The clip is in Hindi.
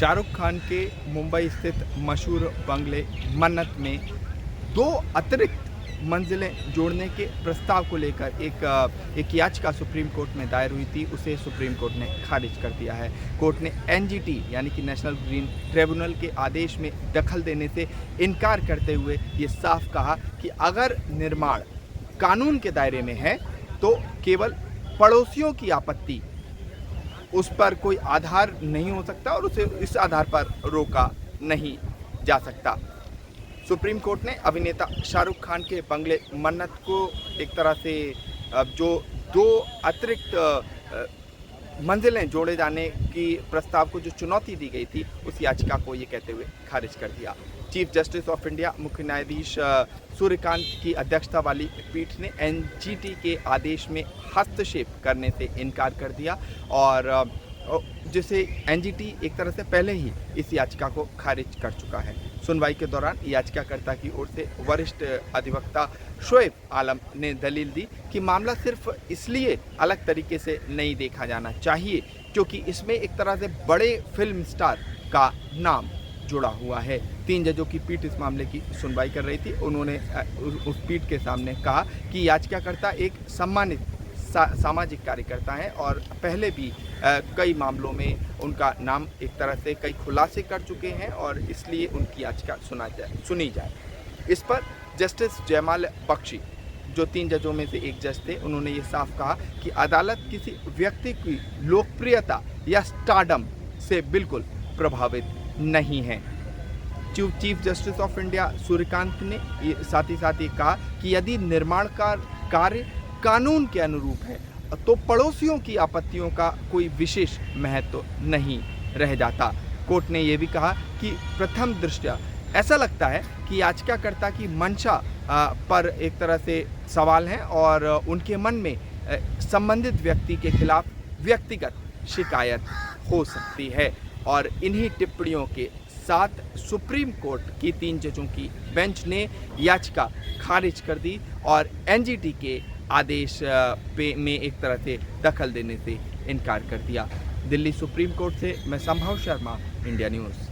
शाहरुख खान के मुंबई स्थित मशहूर बंगले मन्नत में 2 अतिरिक्त मंजिलें जोड़ने के प्रस्ताव को लेकर एक याचिका सुप्रीम कोर्ट में दायर हुई थी। उसे सुप्रीम कोर्ट ने खारिज कर दिया है। कोर्ट ने एनजीटी यानी कि नेशनल ग्रीन ट्रिब्यूनल के आदेश में दखल देने से इनकार करते हुए ये साफ कहा कि अगर निर्माण कानून के दायरे में है तो केवल पड़ोसियों की आपत्ति उस पर कोई आधार नहीं हो सकता और उसे इस आधार पर रोका नहीं जा सकता। सुप्रीम कोर्ट ने अभिनेता शाहरुख खान के बंगले मन्नत को एक तरह से जो 2 अतिरिक्त मंजिलें जोड़े जाने की प्रस्ताव को जो चुनौती दी गई थी, उस याचिका को ये कहते हुए खारिज कर दिया। चीफ जस्टिस ऑफ इंडिया मुख्य न्यायाधीश सूर्यकांत की अध्यक्षता वाली पीठ ने एनजीटी के आदेश में हस्तक्षेप करने से इनकार कर दिया और जिसे एनजीटी एक तरह से पहले ही इस याचिका को खारिज कर चुका है। सुनवाई के दौरान याचिकाकर्ता की ओर से वरिष्ठ अधिवक्ता शोएब आलम ने दलील दी कि मामला सिर्फ इसलिए अलग तरीके से नहीं देखा जाना चाहिए क्योंकि इसमें एक तरह से बड़े फिल्म स्टार का नाम जुड़ा हुआ है। 3 जजों की पीठ इस मामले की सुनवाई कर रही थी। उन्होंने उस पीठ के सामने कहा कि याचिकाकर्ता एक सम्मानित सामाजिक कार्यकर्ता हैं और पहले भी कई मामलों में उनका नाम एक तरह से कई खुलासे कर चुके हैं और इसलिए उनकी याचिका सुनी जाए। इस पर जस्टिस जयमाल बख्शी जो 3 जजों में से एक जज थे, उन्होंने ये साफ कहा कि अदालत किसी व्यक्ति की लोकप्रियता या स्टारडम से बिल्कुल प्रभावित नहीं है। Chief justice of India Suryakant ने साथ ही कहा कि यदि निर्माण का कार्य कानून के अनुरूप है तो पड़ोसियों की आपत्तियों का कोई विशेष महत्व नहीं रह जाता। कोर्ट ने यह भी कहा कि प्रथम दृष्टया ऐसा लगता है कि याचिकाकर्ता की मंशा पर एक तरह से सवाल है और उनके मन में संबंधित व्यक्ति के खिलाफ व्यक्तिगत शिकायत हो सकती है और इन्हीं टिप्पणियों के साथ सुप्रीम कोर्ट की 3 जजों की बेंच ने याचिका खारिज कर दी और एनजीटी के आदेश में एक तरह से दखल देने से इनकार कर दिया। दिल्ली सुप्रीम कोर्ट से मैं संभव शर्मा, इंडिया न्यूज़।